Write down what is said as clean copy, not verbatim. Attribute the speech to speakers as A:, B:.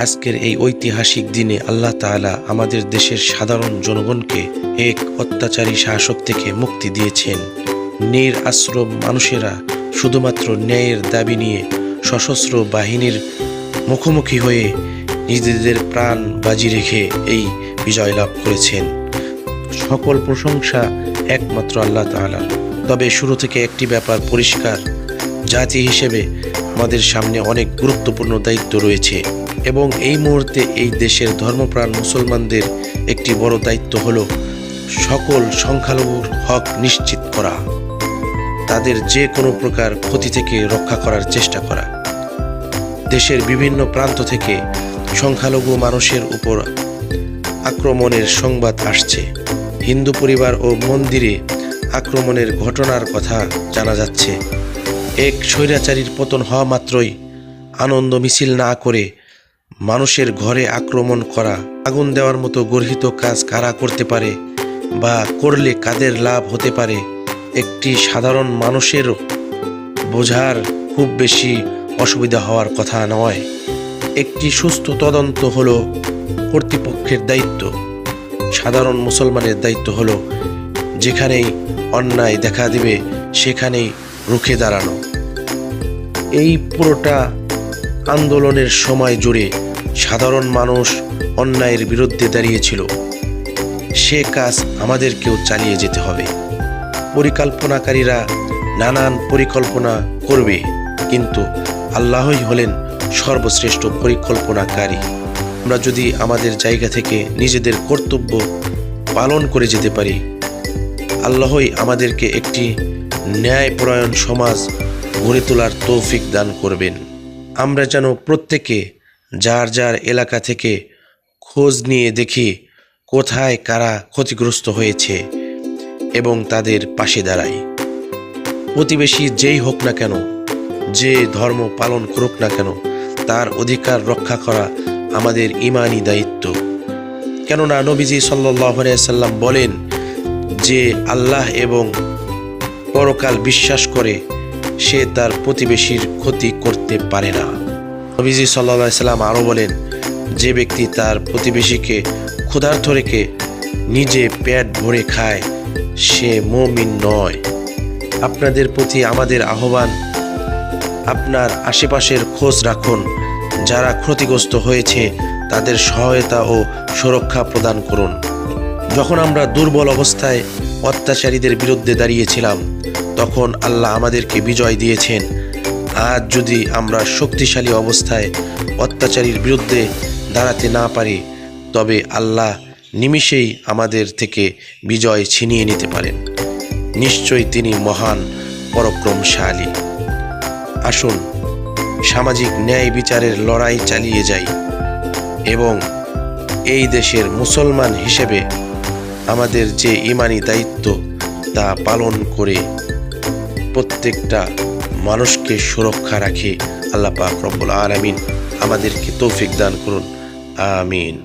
A: আজকের এই ঐতিহাসিক দিনে আল্লাহ তাআলা আমাদের দেশের সাধারণ জনগণকে এক অত্যাচারী শাসক থেকে মুক্তি দিয়েছেন। নীর আশ্রম মানুষেরা শুধুমাত্র ন্যায়ের দাবি নিয়ে সশস্ত্র বাহিনীর মুখোমুখি হয়ে নিজেদের প্রাণ বাজি রেখে এই বিজয় লাভ করেছেন। সকল প্রশংসা একমাত্র আল্লাহ তাআলার। তবে শুরু থেকে একটি ব্যাপার পরিষ্কার, জাতি হিসেবে আমাদের সামনে অনেক গুরুত্বপূর্ণ দায়িত্ব রয়েছে এবং এই মুহূর্তে এই দেশের ধর্মপ্রাণ মুসলমানদের একটি বড় দায়িত্ব হলো সকল সংখ্যালঘুর হক নিশ্চিত করা, তাদের যে কোনো প্রকার ক্ষতি থেকে রক্ষা করার চেষ্টা করা। দেশের বিভিন্ন প্রান্ত থেকে সংখ্যালঘু মানুষের উপর আক্রমণের সংবাদ আসছে। হিন্দু পরিবার ও মন্দিরে আক্রমণের ঘটনার কথা জানা যাচ্ছে। এক স্বৈরাচারীর পতন হওয়া মাত্রই আনন্দ মিছিল না করে মানুষের ঘরে আক্রমণ করা, আগুন দেওয়ার মতো গর্হিত কাজ কারা করতে পারে বা করলে কাদের লাভ হতে পারে একটি সাধারণ মানুষেরও বোঝার খুব বেশি অসুবিধা হওয়ার কথা নয়। একটি সুস্থ তদন্ত হলো কর্তৃপক্ষের দায়িত্ব। সাধারণ মুসলমানের দায়িত্ব হলো যেখানেই অন্যায় দেখা দিবে সেখানেই রুখে দাঁড়ানো। এই পুরোটা আন্দোলনের সময় জুড়ে সাধারণ মানুষ অন্যায়ের বিরুদ্ধে দাঁড়িয়েছিল। সে কাজ আমাদেরকেও চালিয়ে যেতে হবে। পরিকল্পনাকারীরা নানান পরিকল্পনা করবে, কিন্তু আল্লাহই হলেন সর্বশ্রেষ্ঠ পরিকল্পনাকারী। আমরা যদি আমাদের জায়গা থেকে নিজেদের কর্তব্য পালন করে যেতে পারি, আল্লাহই আমাদেরকে একটি ন্যায়পরায়ণ সমাজ গড়ে তোলার তৌফিক দান করবেন। আমরা যেন প্রত্যেকে যার যার এলাকা থেকে খোঁজ নিয়ে দেখি কোথায় কারা ক্ষতিগ্রস্ত হয়েছে এবং তাদের পাশে দাঁড়াই। প্রতিবেশী যেই হোক না কেন, যে ধর্ম পালন করুক না কেন, তার অধিকার রক্ষা করা আমাদের ঈমানি দায়িত্ব। কেননা নবীজি সাল্লাল্লাহু আলাইহি সাল্লাম বলেন যে আল্লাহ এবং পরকাল বিশ্বাস করে সে তার প্রতিবেশীর ক্ষতি করতে পারে না। নবীজি সাল্লাল্লাহু আলাইহি সাল্লাম আরও বলেন, যে ব্যক্তি তার প্রতিবেশীকে ক্ষুধার্ত রেখে নিজে পেট ভরে খায় সে মুমিন নয়। আপনাদের প্রতি আমাদের আহ্বান, আপনার আশেপাশের খোঁজ রাখুন। যারা ক্ষতিগ্রস্ত হয়েছে তাদের সহায়তা ও সুরক্ষা প্রদান করুন। যখন আমরা দুর্বল অবস্থায় অত্যাচারীদের বিরুদ্ধে দাঁড়িয়েছিলাম তখন আল্লাহ আমাদেরকে বিজয় দিয়েছেন। আজ যদি আমরা শক্তিশালী অবস্থায় অত্যাচারীর বিরুদ্ধে দাঁড়াতে না পারি তবে আল্লাহ নিমিষেই আমাদের থেকে বিজয় ছিনিয়ে নিতে পারেন। নিশ্চয়ই তিনি মহান পরাক্রমশালী। আসুন সামাজিক ন্যায় বিচারের লড়াই চালিয়ে যাই এবং এই দেশের মুসলমান হিসেবে আমাদের যে ঈমানি দায়িত্ব তা পালন করে প্রত্যেকটা মানুষকে সুরক্ষা রাখে আল্লাহ পাক রব্বুল আলামিন আমাদেরকে তৌফিক দান করুন। আমিন।